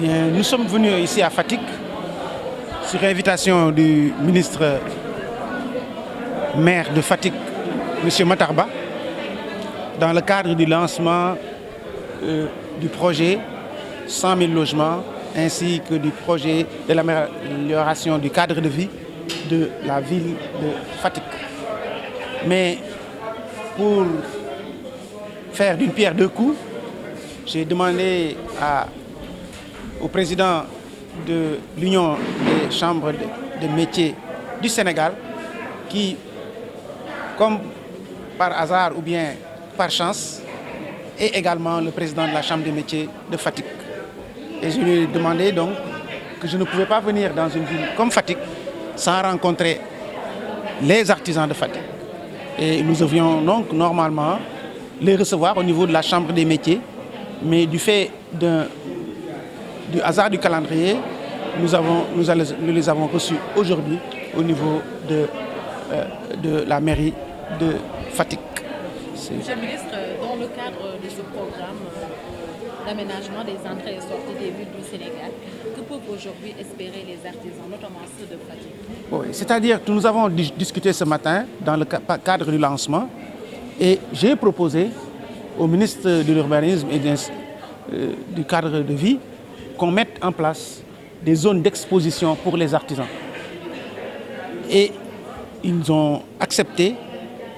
Bien, nous sommes venus ici à Fatick sur invitation du ministre maire de Fatick, M. Matar Ba, dans le cadre du lancement du projet 100 000 logements ainsi que du projet de l'amélioration du cadre de vie de la ville de Fatick. Mais pour faire d'une pierre deux coups, j'ai demandé au président de l'Union des chambres de métiers du Sénégal, qui, comme par hasard ou bien par chance, est également le président de la chambre des métiers de Fatick. Et je lui ai demandé donc que je ne pouvais pas venir dans une ville comme Fatick sans rencontrer les artisans de Fatick. Et nous devions donc normalement les recevoir au niveau de la chambre des métiers, mais du fait du hasard du calendrier, nous les avons reçus aujourd'hui au niveau de la mairie de Fatick. Monsieur le ministre, dans le cadre de ce programme d'aménagement des entrées et sorties des villes du Sénégal, que peuvent aujourd'hui espérer les artisans, notamment ceux de Fatick? Oui, c'est-à-dire que nous avons discuté ce matin dans le cadre du lancement et j'ai proposé au ministre de l'Urbanisme et du cadre de vie qu'on mette en place des zones d'exposition pour les artisans. Et ils ont accepté,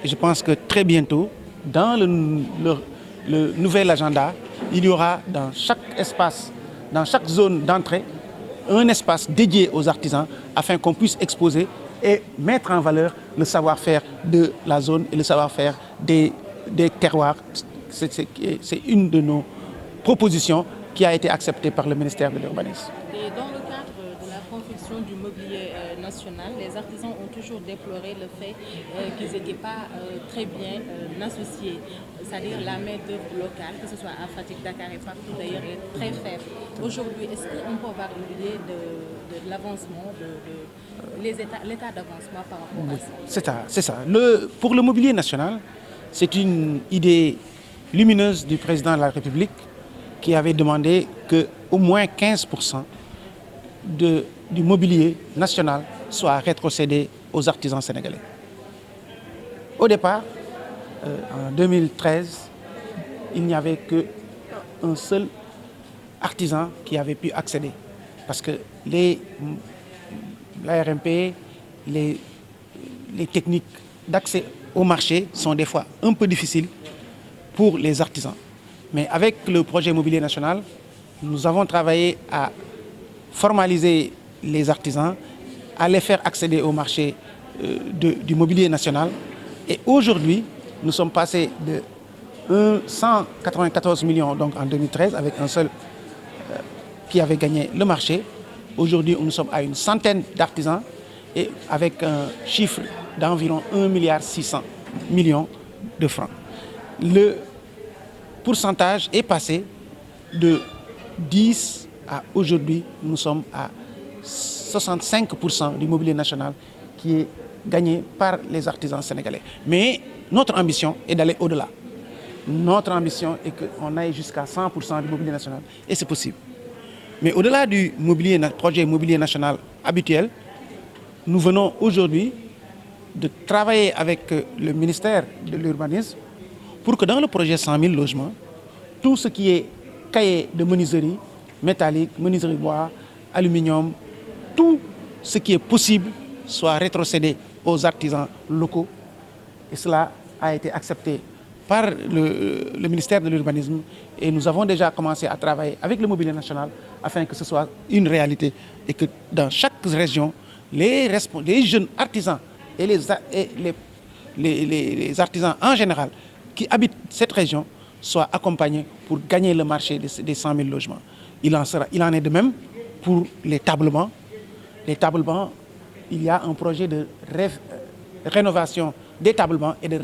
et je pense que très bientôt, dans le nouvel agenda, il y aura dans chaque espace, dans chaque zone d'entrée, un espace dédié aux artisans afin qu'on puisse exposer et mettre en valeur le savoir-faire de la zone et le savoir-faire des terroirs. C'est une de nos propositions qui a été acceptée par le ministère de l'Urbanisme. Et dans le cadre de la construction du mobilier national, les artisans ont toujours déploré le fait qu'ils n'étaient pas très bien associés. C'est-à-dire la main-d'œuvre locale, que ce soit à Fatick, Dakar et partout d'ailleurs, est très faible. Aujourd'hui, est-ce qu'on peut avoir une idée de l'avancement, l'état d'avancement par rapport à ça? C'est ça. Pour le mobilier national, c'est une idée lumineuse du président de la République qui avait demandé qu'au moins 15% du mobilier national soit rétrocédé aux artisans sénégalais. Au départ, en 2013, il n'y avait qu'un seul artisan qui avait pu accéder. Parce que l'ARMP, les techniques d'accès au marché sont des fois un peu difficiles pour les artisans. Mais avec le projet Mobilier National, nous avons travaillé à formaliser les artisans, à les faire accéder au marché du mobilier national. Et aujourd'hui, nous sommes passés de 194 millions donc en 2013 avec un seul qui avait gagné le marché. Aujourd'hui, nous sommes à une centaine d'artisans et avec un chiffre d'environ 1,6 milliard de francs. Le pourcentage est passé de 10 à aujourd'hui, nous sommes à 65% du mobilier national qui est gagné par les artisans sénégalais. Mais notre ambition est d'aller au-delà. Notre ambition est qu'on aille jusqu'à 100% du mobilier national et c'est possible. Mais au-delà du projet Mobilier National habituel, nous venons aujourd'hui de travailler avec le ministère de l'Urbanisme pour que dans le projet 100 000 logements, tout ce qui est cahier de menuiserie, métallique, menuiserie bois, aluminium, tout ce qui est possible soit rétrocédé aux artisans locaux. Et cela a été accepté par le ministère de l'Urbanisme et nous avons déjà commencé à travailler avec le mobilier national afin que ce soit une réalité et que dans chaque région, les jeunes artisans et les artisans en général qui habitent cette région soient accompagnés pour gagner le marché des 100 000 logements. Il en est de même pour les tablements. Les tablements, il y a un projet de rénovation des tablements et de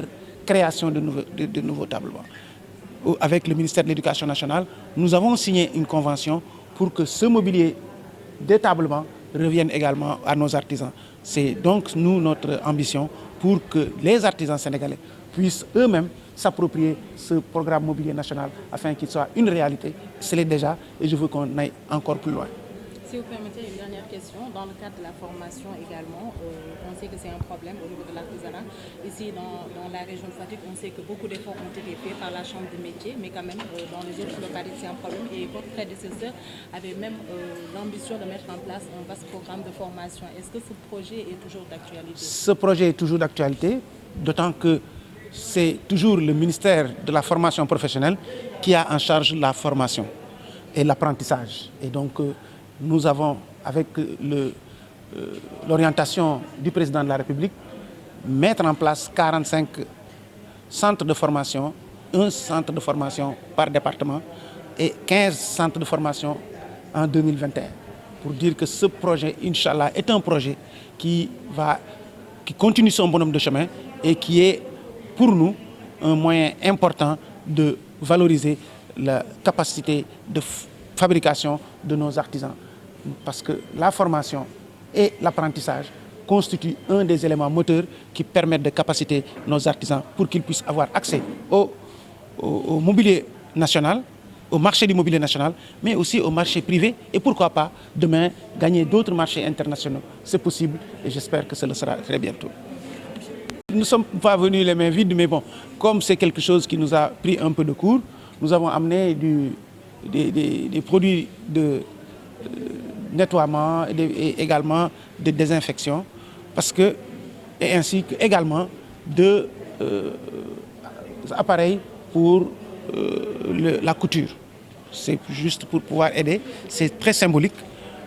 création de nouveaux tablements. Avec le ministère de l'Éducation nationale, nous avons signé une convention pour que ce mobilier des tablements revienne également à nos artisans. C'est donc notre ambition pour que les artisans sénégalais puissent eux-mêmes s'approprier ce programme mobilier national afin qu'il soit une réalité. C'est l'est déjà et je veux qu'on aille encore plus loin. Si vous permettez une dernière question, dans le cadre de la formation également, on sait que c'est un problème au niveau de l'artisanat. Ici, dans la région de Fatick, on sait que beaucoup d'efforts ont été faits par la Chambre des métiers, mais quand même, dans les autres localités, c'est un problème. Et votre prédécesseur avait même l'ambition de mettre en place un vaste programme de formation. Est-ce que ce projet est toujours d'actualité? Ce projet est toujours d'actualité, d'autant que c'est toujours le ministère de la formation professionnelle qui a en charge la formation et l'apprentissage. Et donc, nous avons, avec l'orientation du président de la République, mettre en place 45 centres de formation, un centre de formation par département et 15 centres de formation en 2021. Pour dire que ce projet, Inch'Allah, est un projet qui continue son bonhomme de chemin et qui est pour nous un moyen important de valoriser la capacité de fabrication de nos artisans. Parce que la formation et l'apprentissage constituent un des éléments moteurs qui permettent de capaciter nos artisans pour qu'ils puissent avoir accès au mobilier national, au marché du mobilier national, mais aussi au marché privé et pourquoi pas demain gagner d'autres marchés internationaux. C'est possible et j'espère que ce le sera très bientôt. Nous ne sommes pas venus les mains vides, mais bon, comme c'est quelque chose qui nous a pris un peu de cours, nous avons amené des produits de nettoiement et également de désinfection et ainsi que également de appareils pour la couture. C'est juste pour pouvoir aider, c'est très symbolique,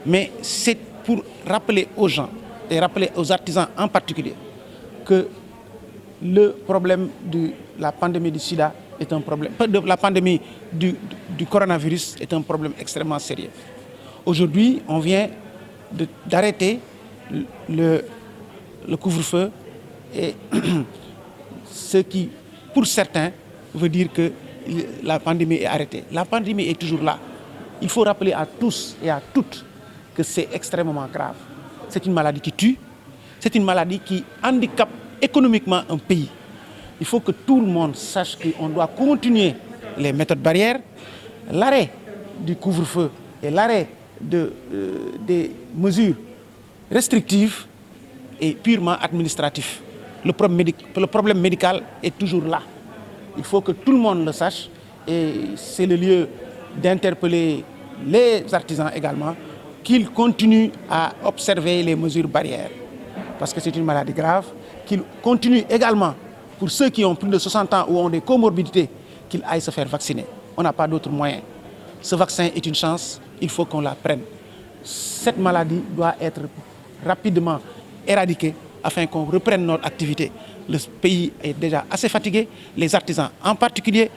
mais c'est pour rappeler aux gens et rappeler aux artisans en particulier que le problème de la pandémie du sida est un problème, la pandémie du coronavirus est un problème extrêmement sérieux. Aujourd'hui, on vient d'arrêter le couvre-feu et ce qui, pour certains, veut dire que la pandémie est arrêtée. La pandémie est toujours là. Il faut rappeler à tous et à toutes que c'est extrêmement grave. C'est une maladie qui tue, c'est une maladie qui handicape économiquement un pays. Il faut que tout le monde sache qu'on doit continuer les méthodes barrières, l'arrêt du couvre-feu et l'arrêt des mesures restrictives et purement administratif. Le problème médical est toujours là. Il faut que tout le monde le sache et c'est le lieu d'interpeller les artisans également qu'ils continuent à observer les mesures barrières parce que c'est une maladie grave, qu'ils continuent également pour ceux qui ont plus de 60 ans ou ont des comorbidités qu'ils aillent se faire vacciner. On n'a pas d'autre moyen. Ce vaccin est une chance, il faut qu'on la prenne. Cette maladie doit être rapidement éradiquée afin qu'on reprenne notre activité. Le pays est déjà assez fatigué, les artisans en particulier,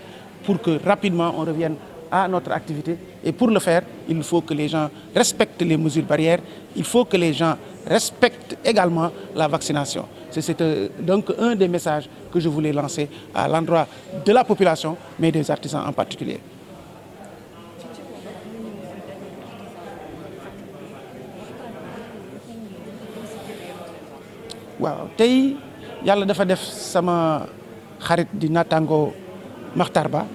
pour que rapidement on revienne à notre activité. Et pour le faire, il faut que les gens respectent les mesures barrières, il faut que les gens respectent également la vaccination. C'est donc un des messages que je voulais lancer à l'endroit de la population, mais des artisans en particulier. waaw tey yàlla dafa def sama xarit di naataango Makhtar Ba